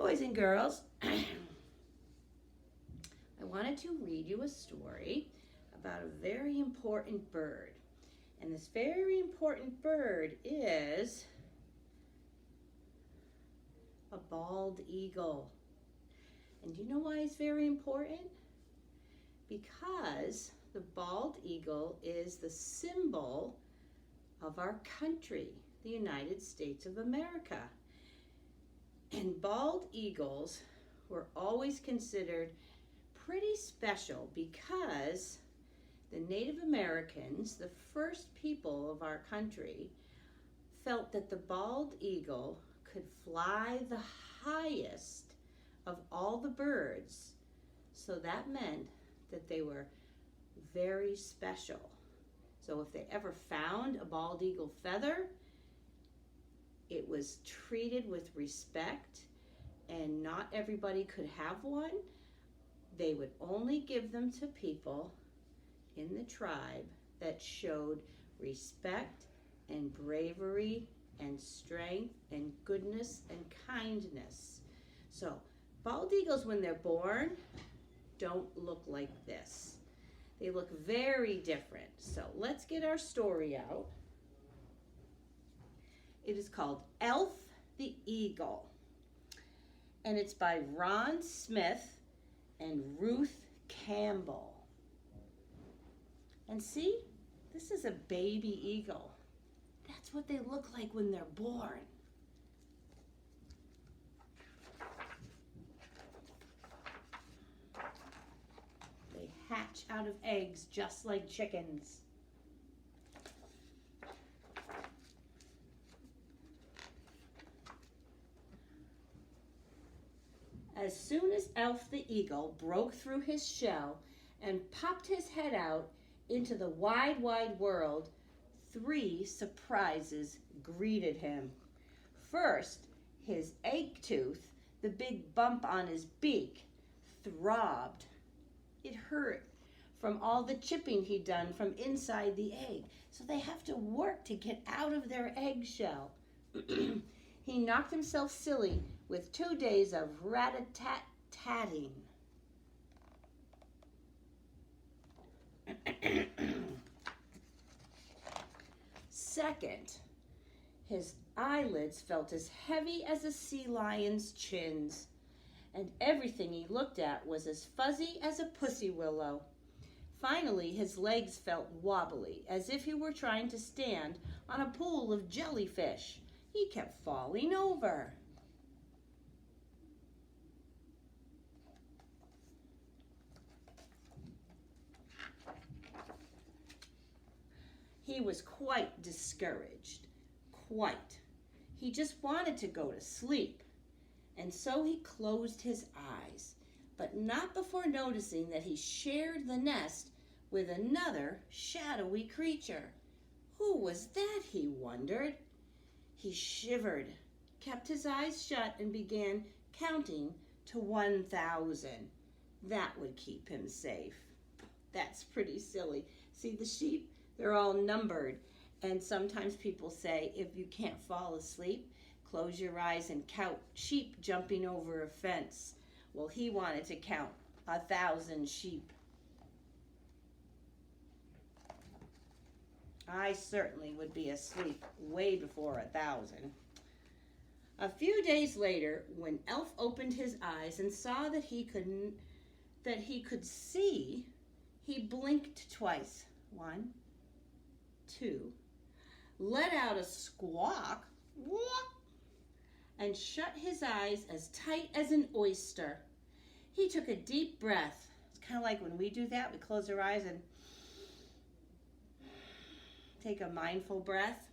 boys and girls. I wanted to read you a story about a very important bird. And this very important bird is a bald eagle. And do you know why it's very important? Because the bald eagle is the symbol of our country, the United States of America. And bald eagles were always considered pretty special because the Native Americans, the first people of our country, felt that the bald eagle could fly the highest of all the birds. So that meant that they were very special. So if they ever found a bald eagle feather, it was treated with respect, and not everybody could have one. They would only give them to people in the tribe that showed respect and bravery and strength and goodness and kindness. So bald eagles, when they're born, don't look like this. They look very different. So let's get our story out. It is called Elf the Eagle, and it's by Ron Smith and Ruth Campbell. And see, this is a baby eagle. That's what they look like when they're born. They hatch out of eggs just like chickens. As soon as Elf the Eagle broke through his shell and popped his head out into the wide, wide world, 3 surprises greeted him. First, his egg tooth, the big bump on his beak, throbbed. It hurt from all the chipping he'd done from inside the egg. So they have to work to get out of their eggshell. He knocked himself silly with 2 days of rat-a-tat-tatting. Second, his eyelids felt as heavy as a sea lion's chins, and everything he looked at was as fuzzy as a pussy willow. Finally, his legs felt wobbly, as if he were trying to stand on a pool of jellyfish. He kept falling over. He was quite discouraged, quite. He just wanted to go to sleep, and so he closed his eyes, but not before noticing that he shared the nest with another shadowy creature. Who was that, he wondered? He shivered, kept his eyes shut, and began counting to 1,000. That would keep him safe. That's pretty silly. See the sheep? They're all numbered. And sometimes people say, if you can't fall asleep, close your eyes and count sheep jumping over a fence. Well, he wanted to count 1,000 sheep. I certainly would be asleep way before 1,000. A few days later, when Elf opened his eyes and saw that he could see, he blinked twice. 1, 2, let out a squawk, and shut his eyes as tight as an oyster. He took a deep breath. It's kind of like when we do that, we close our eyes and take a mindful breath.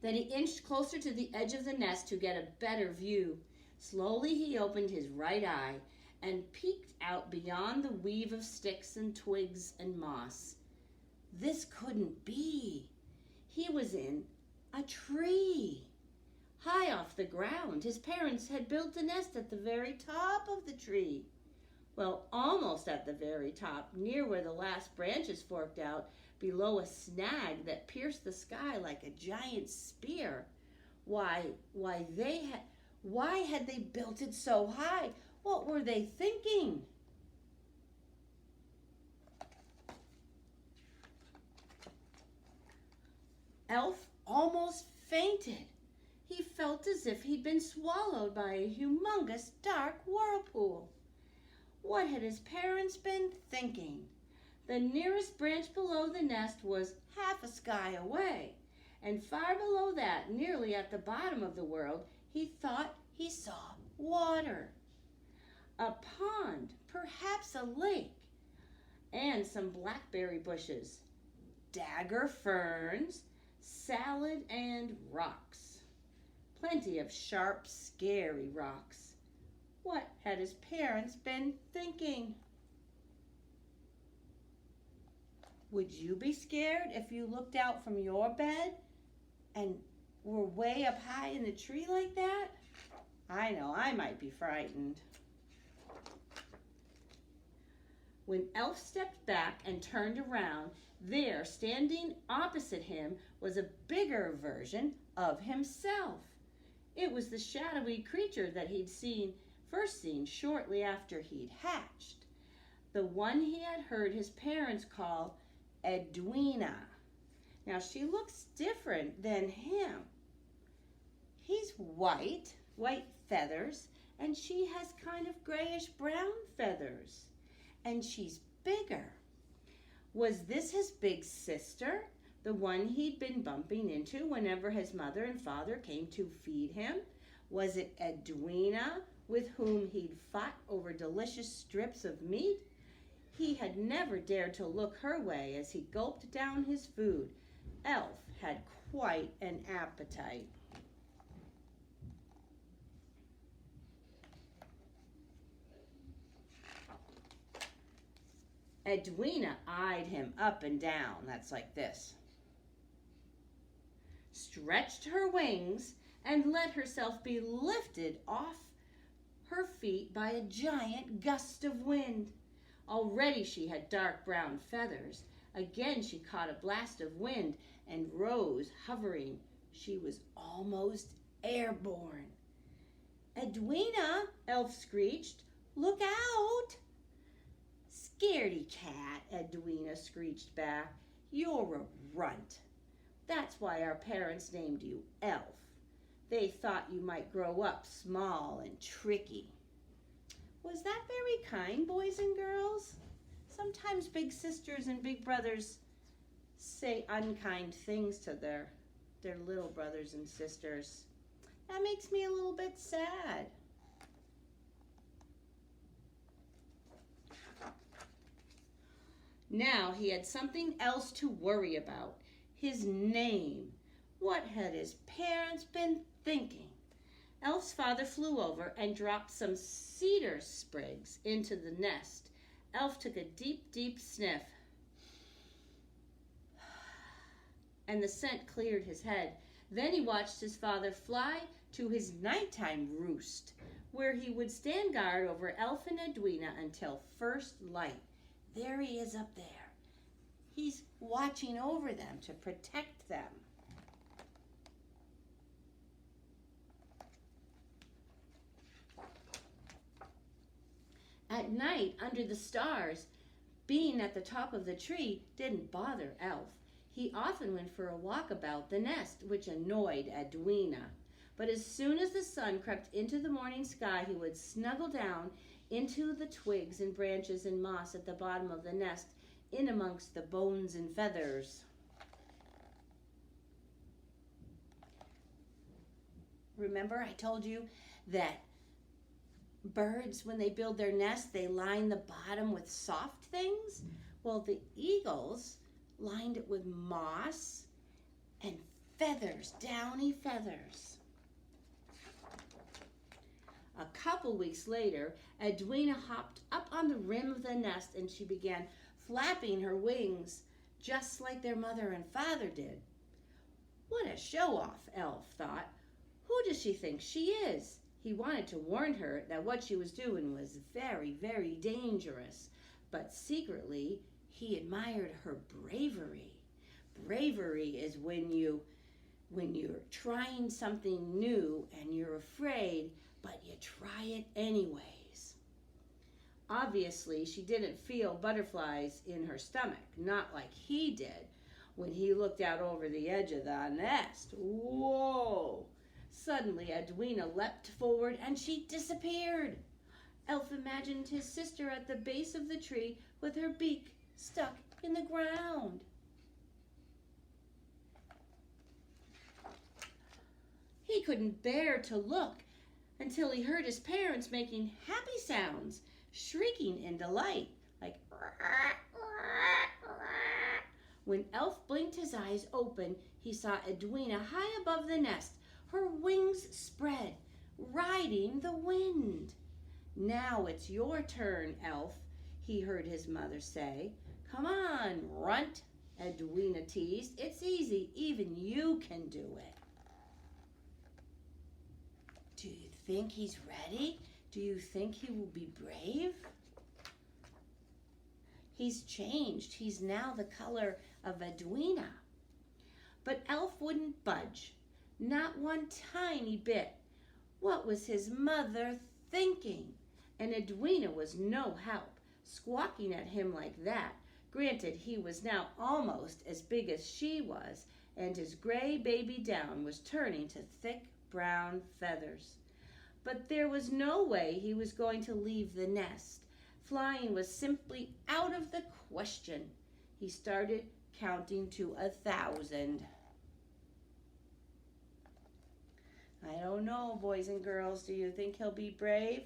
Then he inched closer to the edge of the nest to get a better view. Slowly he opened his right eye and peeked out beyond the weave of sticks and twigs and moss. This couldn't be. He was in a tree, high off the ground. His parents had built a nest at the very top of the tree. Well, almost at the very top, near where the last branches forked out, below a snag that pierced the sky like a giant spear. Why Why had they built it so high? What were they thinking? Elf almost fainted. He felt as if he'd been swallowed by a humongous dark whirlpool. What had his parents been thinking? The nearest branch below the nest was half a sky away, and far below that, nearly at the bottom of the world, he thought he saw water. A pond, perhaps a lake, and some blackberry bushes, dagger ferns, salad, and rocks. Plenty of sharp, scary rocks. What had his parents been thinking? Would you be scared if you looked out from your bed and were way up high in the tree like that? I know I might be frightened. When Elf stepped back and turned around, there, standing opposite him, was a bigger version of himself. It was the shadowy creature that he'd first seen shortly after he'd hatched. The one he had heard his parents call Edwina. Now she looks different than him. He's white feathers, and she has kind of grayish brown feathers. And she's bigger. Was this his big sister, the one he'd been bumping into whenever his mother and father came to feed him? Was it Edwina, with whom he'd fought over delicious strips of meat? He had never dared to look her way as he gulped down his food. Elf had quite an appetite. Edwina eyed him up and down, that's like this, stretched her wings, and let herself be lifted off her feet by a giant gust of wind. Already she had dark brown feathers. Again she caught a blast of wind and rose, hovering. She was almost airborne. "Edwina," Elf screeched, "look out!" "Scaredy cat," Edwina screeched back. "You're a runt. That's why our parents named you Elf. They thought you might grow up small and tricky." Was that very kind, boys and girls? Sometimes big sisters and big brothers say unkind things to their little brothers and sisters. That makes me a little bit sad. Now he had something else to worry about. His name. What had his parents been thinking? Elf's father flew over and dropped some cedar sprigs into the nest. Elf took a deep, deep sniff, and the scent cleared his head. Then he watched his father fly to his nighttime roost, where he would stand guard over Elf and Edwina until first light. There he is up there. He's watching over them to protect them. At night, under the stars, being at the top of the tree didn't bother Elf. He often went for a walk about the nest, which annoyed Edwina. But as soon as the sun crept into the morning sky, he would snuggle down into the twigs and branches and moss at the bottom of the nest, in amongst the bones and feathers. Remember I told you that birds, when they build their nest, they line the bottom with soft things? Well, the eagles lined it with moss and feathers, downy feathers. A couple weeks later, Edwina hopped up on the rim of the nest and she began flapping her wings just like their mother and father did. What a show-off, Elf thought. Who does she think she is? He wanted to warn her that what she was doing was very, very dangerous, but secretly he admired her bravery. Bravery is when you when you're trying something new and you're afraid, but you try it anyways. Obviously, she didn't feel butterflies in her stomach, not like he did when he looked out over the edge of the nest. Whoa! Suddenly, Edwina leapt forward and she disappeared. Elf imagined his sister at the base of the tree with her beak stuck in the ground. He couldn't bear to look until he heard his parents making happy sounds, shrieking in delight, like when Elf blinked his eyes open, he saw Edwina high above the nest, her wings spread, riding the wind. Now it's your turn, Elf, he heard his mother say. Come on, runt, Edwina teased. It's easy, even you can do it. Do you think he's ready? Do you think he will be brave? He's changed. He's now the color of Edwina. But Elf wouldn't budge, not one tiny bit. What was his mother thinking? And Edwina was no help, squawking at him like that. Granted, he was now almost as big as she was, and his gray baby down was turning to thick brown feathers. But there was no way he was going to leave the nest. Flying was simply out of the question. He started counting to 1,000. I don't know, boys and girls. Do you think he'll be brave?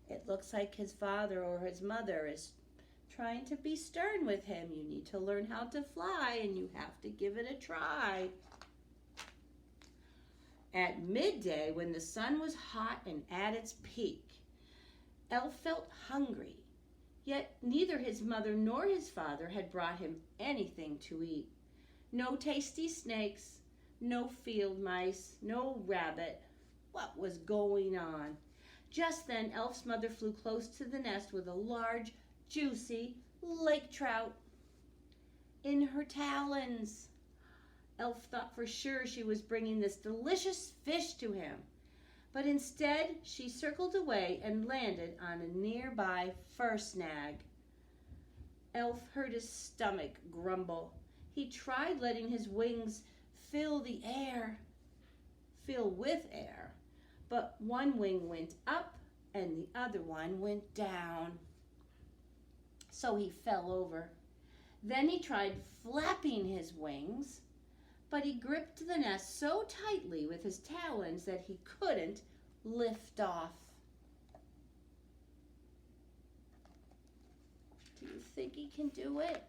It looks like his father or his mother is trying to be stern with him. You need to learn how to fly, and you have to give it a try. At midday, when the sun was hot and at its peak, Elf felt hungry. Yet neither his mother nor his father had brought him anything to eat. No tasty snakes, no field mice, no rabbit. What was going on? Just then, Elf's mother flew close to the nest with a large, juicy lake trout in her talons. Elf thought for sure she was bringing this delicious fish to him. But instead, she circled away and landed on a nearby fir snag. Elf heard his stomach grumble. He tried letting his wings fill with air, but one wing went up and the other one went down. So he fell over. Then he tried flapping his wings, but he gripped the nest so tightly with his talons that he couldn't lift off. Do you think he can do it?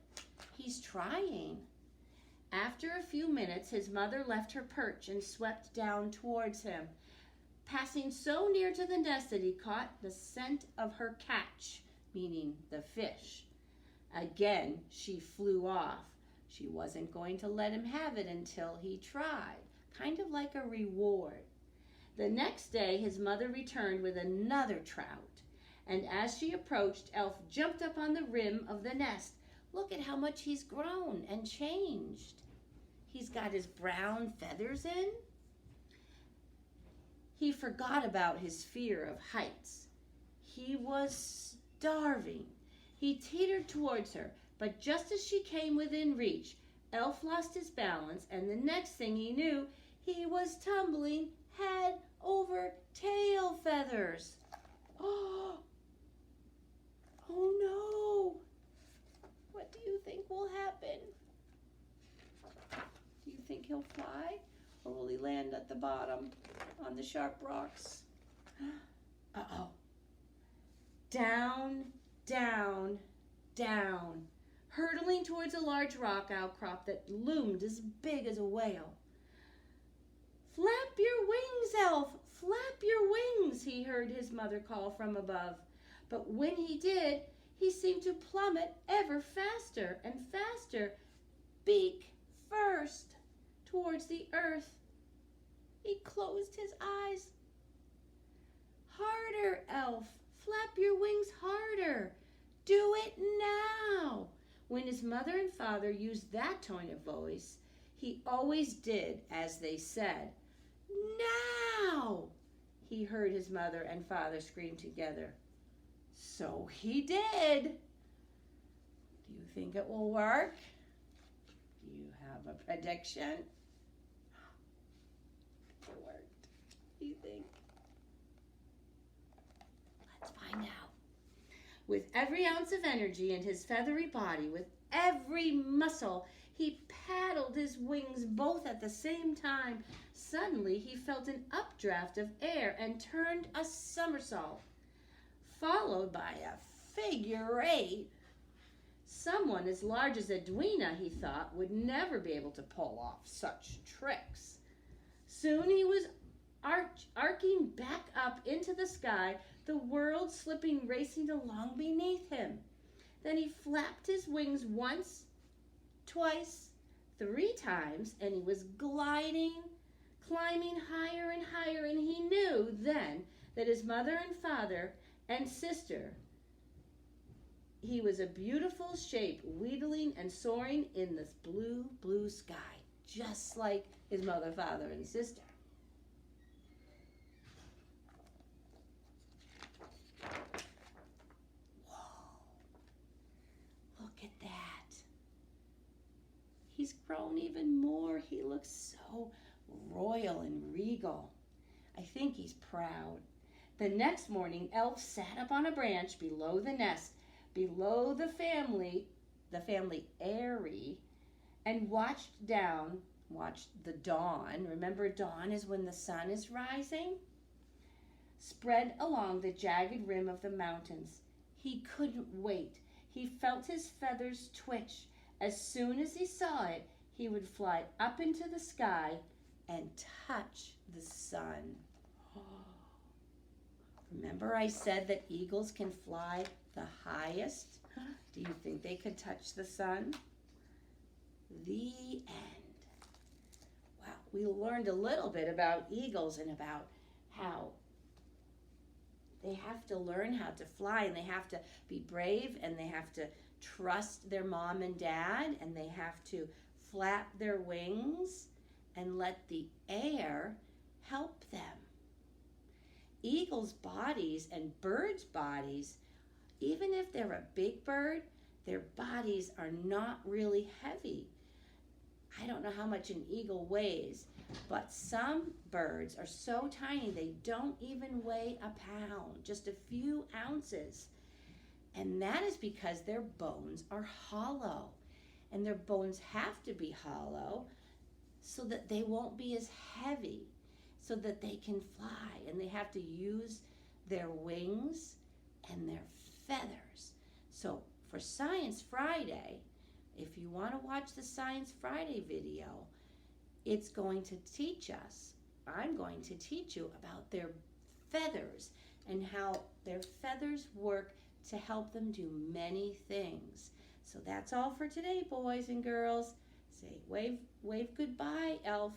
He's trying. After a few minutes, his mother left her perch and swept down towards him, passing so near to the nest that he caught the scent of her catch, meaning the fish. Again, she flew off. She wasn't going to let him have it until he tried, kind of like a reward. The next day, his mother returned with another trout, and as she approached, Elf jumped up on the rim of the nest. Look at how much he's grown and changed. He's got his brown feathers in. He forgot about his fear of heights. He was starving. He teetered towards her, but just as she came within reach, Elf lost his balance, and the next thing he knew, he was tumbling head over tail feathers. Oh no! What do you think will happen? Do you think he'll fly, or will he land at the bottom on the sharp rocks? Uh-oh. Down, down, down, hurtling towards a large rock outcrop that loomed as big as a whale. Flap your wings, Elf! Flap your wings, he heard his mother call from above. But when he did, he seemed to plummet ever faster and faster, beak first, towards the earth. He closed his eyes. Harder, Elf! Flap your wings harder! Do it now! When his mother and father used that tone of voice, He always did as they said. Now! He heard his mother and father scream together. So he did. Do you think it will work? Do you have a prediction? It worked. What do you think? Let's find out. With every ounce of energy in his feathery body, with every muscle, he paddled his wings both at the same time. Suddenly, he felt an updraft of air and turned a somersault, followed by a figure eight. Someone as large as Edwina, he thought, would never be able to pull off such tricks. Soon he was arcing back up into the sky, the world slipping, racing along beneath him. Then he flapped his wings once, twice, 3 times, and he was gliding, climbing higher and higher, and he knew then that his mother and father and sister, he was a beautiful shape, wheedling and soaring in this blue, blue sky, just like his mother, father, and sister. Look at that. He's grown even more. He looks so royal and regal. I think he's proud. The next morning, Elf sat up on a branch below the nest, below the family Airy, and watched the dawn. Remember, dawn is when the sun is rising? Spread along the jagged rim of the mountains. He couldn't wait. He felt his feathers twitch. As soon as he saw it, he would fly up into the sky and touch the sun. Remember I said that eagles can fly the highest? Do you think they could touch the sun? The end. Well, we learned a little bit about eagles and about how they have to learn how to fly, and they have to be brave, and they have to trust their mom and dad, and they have to flap their wings and let the air help them. Eagles' bodies and birds' bodies, even if they're a big bird, their bodies are not really heavy. I don't know how much an eagle weighs, but some birds are so tiny they don't even weigh a pound, just a few ounces. And that is because their bones are hollow. And their bones have to be hollow so that they won't be as heavy, so that they can fly. And they have to use their wings and their feathers. So for Science Friday, if you want to watch the Science Friday video, it's going to teach us, I'm going to teach you about their feathers and how their feathers work to help them do many things. So that's all for today, boys and girls. Say wave goodbye, Elf.